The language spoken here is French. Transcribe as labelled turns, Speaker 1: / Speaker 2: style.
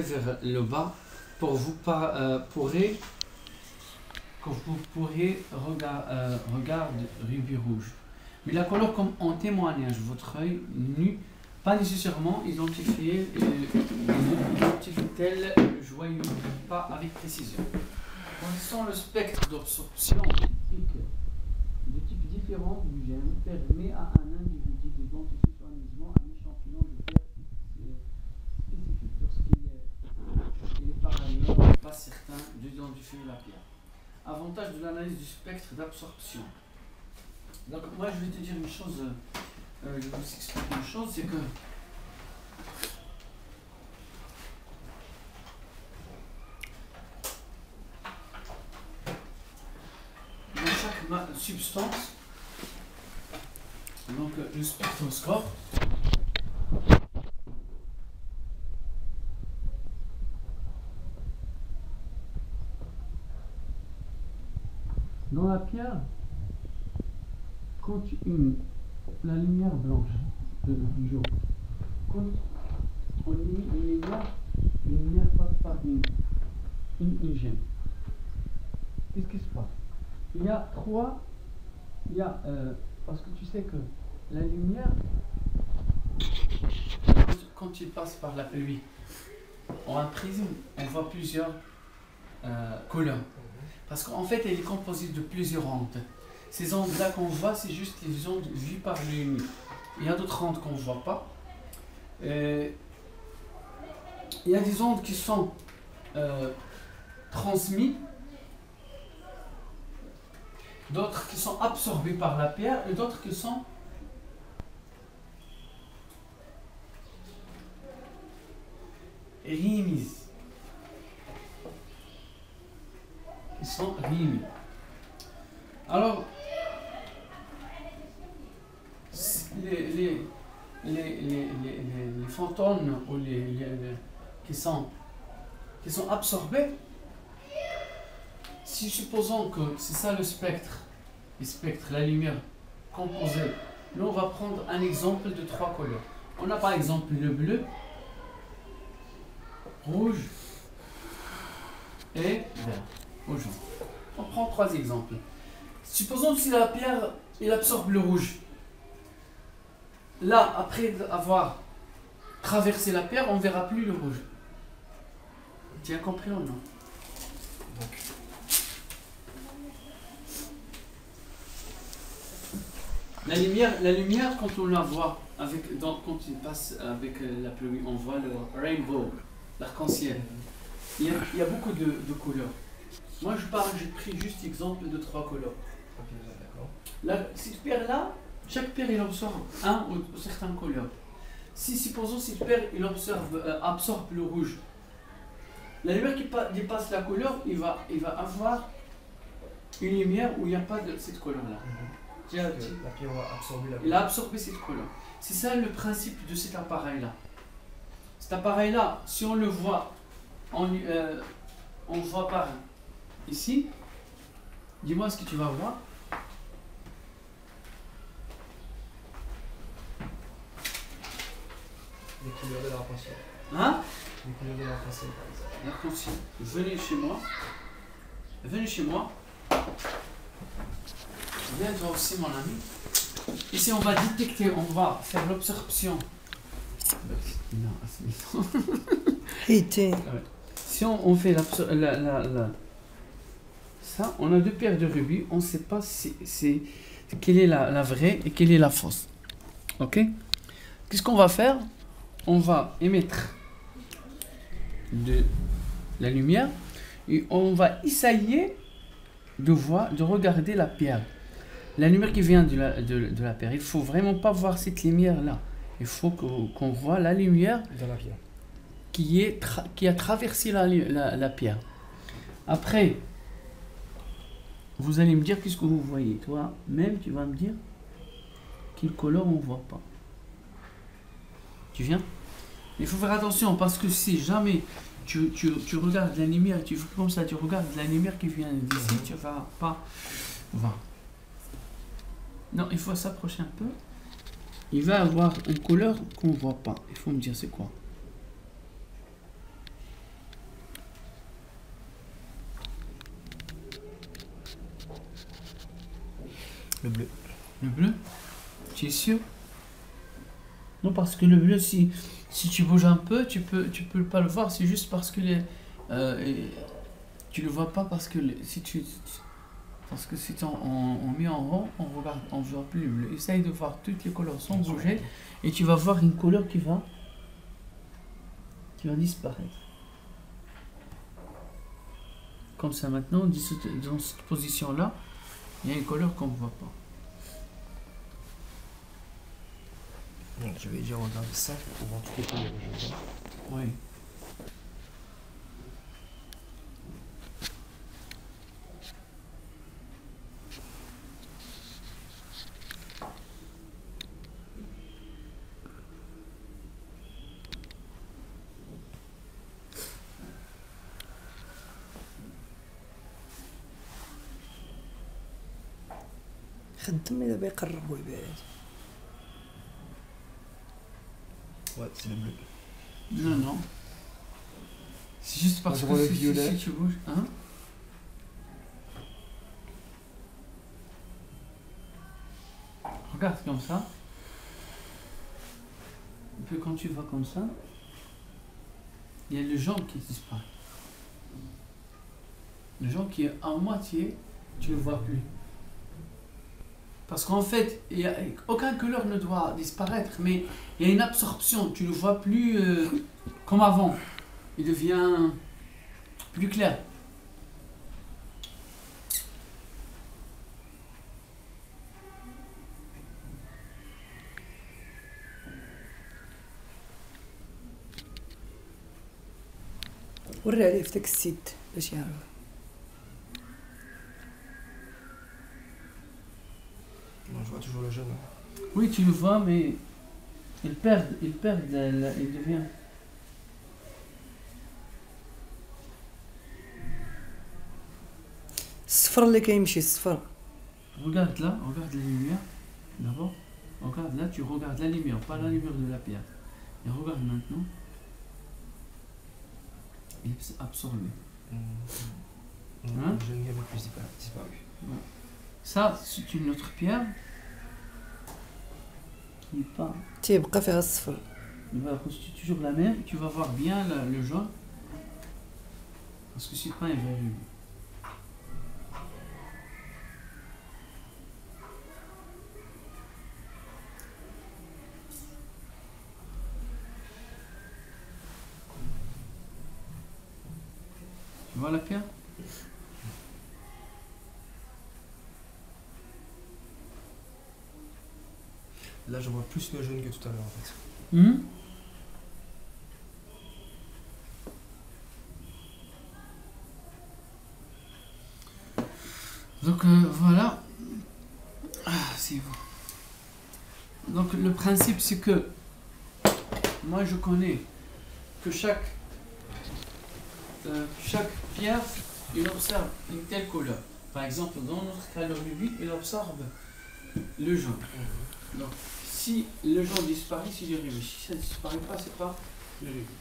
Speaker 1: vers le bas pour vous pourrez regarder rubis rouge. Mais la couleur comme en témoignage, votre œil nu, pas nécessairement identifié tel joyau, pas avec précision. Connaissant le spectre d'absorption de types différents du gène permet à un individu d'identifier soigneusement un échantillon de pierre spécifique lorsqu'il est par ailleurs pas certain d'identifier la pierre. Avantage de l'analyse du spectre d'absorption. Donc moi je vais te dire une chose, je vais vous expliquer une chose, c'est que dans chaque substance, donc le spectroscope, dans la pierre, quand la lumière blanche du jour, quand on émet une lumière passe par une gemme. Qu'est-ce qui se passe? Il y a parce que tu sais que la lumière, quand il passe par la pluie, en un prisme, on voit plusieurs couleurs. Parce qu'en fait, elle est composée de plusieurs ondes. Ces ondes-là qu'on voit, c'est juste les ondes vues par l'œil nu. Il y a d'autres ondes qu'on ne voit pas. Il y a des ondes qui sont transmises, d'autres qui sont absorbées par la pierre et d'autres qui sont rémises. Alors, les photons ou qui sont absorbés, si supposons que c'est ça le spectre, la lumière composée, nous on va prendre un exemple de 3 couleurs. On a par exemple le bleu, rouge et vert. On prend 3 exemples. Supposons que si la pierre il absorbe le rouge. Là, après avoir traversé la pierre, on ne verra plus le rouge. Tu as compris ou non? La lumière, quand on la voit, quand il passe avec la pluie, on voit le rainbow, l'arc-en-ciel. Il y a beaucoup de couleurs. Moi, j'ai pris juste l'exemple de 3 couleurs. Cette pierre-là, chaque pierre, il absorbe un ou certaines couleurs. Si, supposons, cette pierre, il absorbe le rouge. La lumière qui dépasse la couleur, il va avoir une lumière où il n'y a pas de cette couleur-là.
Speaker 2: La pierre va absorber la couleur.
Speaker 1: Il a absorbé cette couleur. C'est ça le principe de cet appareil-là. Cet appareil-là, si on le voit, on voit par ici. Dis-moi ce que tu vas voir.
Speaker 2: Les couleurs de l'arc-en-ciel.
Speaker 1: Hein?
Speaker 2: Les couleurs de l'arc-en-ciel, par exemple.
Speaker 1: L'arc-en-ciel. Venez chez moi. Viens toi aussi mon ami. Ici on va détecter, on va faire l'absorption. Si on fait ça, on a 2 paires de rubis, on ne sait pas quelle est la vraie et quelle est la fausse. Ok? Qu'est-ce qu'on va faire? On va émettre de la lumière et on va essayer de regarder la pierre. La lumière qui vient de la pierre, il ne faut vraiment pas voir cette lumière-là. Il faut qu'on voit la lumière
Speaker 2: dans la pierre
Speaker 1: qui a traversé la pierre. Après, vous allez me dire qu'est-ce que vous voyez. Toi-même, tu vas me dire quelle couleur on ne voit pas. Tu viens? Il faut faire attention parce que si jamais tu regardes la lumière, tu fais comme ça, tu regardes la lumière qui vient d'ici, tu ne vas pas voir. Non, il faut s'approcher un peu. Il va avoir une couleur qu'on ne voit pas. Il faut me dire c'est quoi.
Speaker 2: Le bleu.
Speaker 1: Le bleu? Tu es sûr? Non, parce que le bleu, si tu bouges un peu, tu peux pas le voir. C'est juste parce que tu le vois pas parce que parce que si on met en rond, on regarde, on voit plus le bleu. Essaye de voir toutes les couleurs sans bouger et tu vas voir une couleur qui va disparaître. Comme ça maintenant, dans cette position-là, il y a une couleur qu'on ne voit pas.
Speaker 2: Donc, je vais déjà regarder ça pour voir toutes les couleurs que je vois.
Speaker 1: Oui.
Speaker 3: خدم دابا يقرب ويبعد.
Speaker 2: Ouais, c'est le bleu.
Speaker 1: Non, non. C'est juste parce
Speaker 2: Je
Speaker 1: que
Speaker 2: vois le
Speaker 1: si
Speaker 2: violet.
Speaker 1: tu bouges. Hein? Regarde comme ça. Et puis quand tu vas comme ça, il y a le jaune qui disparaît. Le jaune qui est en moitié, tu ne le vois plus. Parce qu'en fait, aucun couleur ne doit disparaître, mais il y a une absorption. Tu ne le vois plus comme avant. Il devient plus clair.
Speaker 3: وري عليه في داك السيت باش يعرف.
Speaker 2: Moi, je vois toujours le jaune.
Speaker 1: Oui, tu le vois, mais ils perdent, il devient.
Speaker 3: الصفر اللي كيمشي الصفر.
Speaker 1: Regarde là, regarde la lumière. D'abord, regarde là, tu regardes la lumière, pas la lumière de la pierre. Et regarde maintenant. Il est absorbé. Hein?
Speaker 2: Le jaune n'avait plus disparu.
Speaker 1: Ça, c'est une autre pierre qui n'est pas.
Speaker 3: تيبقى فيها الصفر.
Speaker 1: Il va constituer toujours la même. Tu vas voir bien le jaune. Parce que c'est pas évolué. Tu vois la pierre?
Speaker 2: Là, je vois plus le jaune que tout à l'heure en fait.
Speaker 1: Donc voilà. Ah, c'est bon. Donc le principe c'est que moi je connais que chaque pierre il observe une telle couleur. Par exemple dans notre cas le rubis il observe le jaune. Donc si le jaune disparaît c'est le rubis. Si ça ne disparaît pas c'est pas le rubis.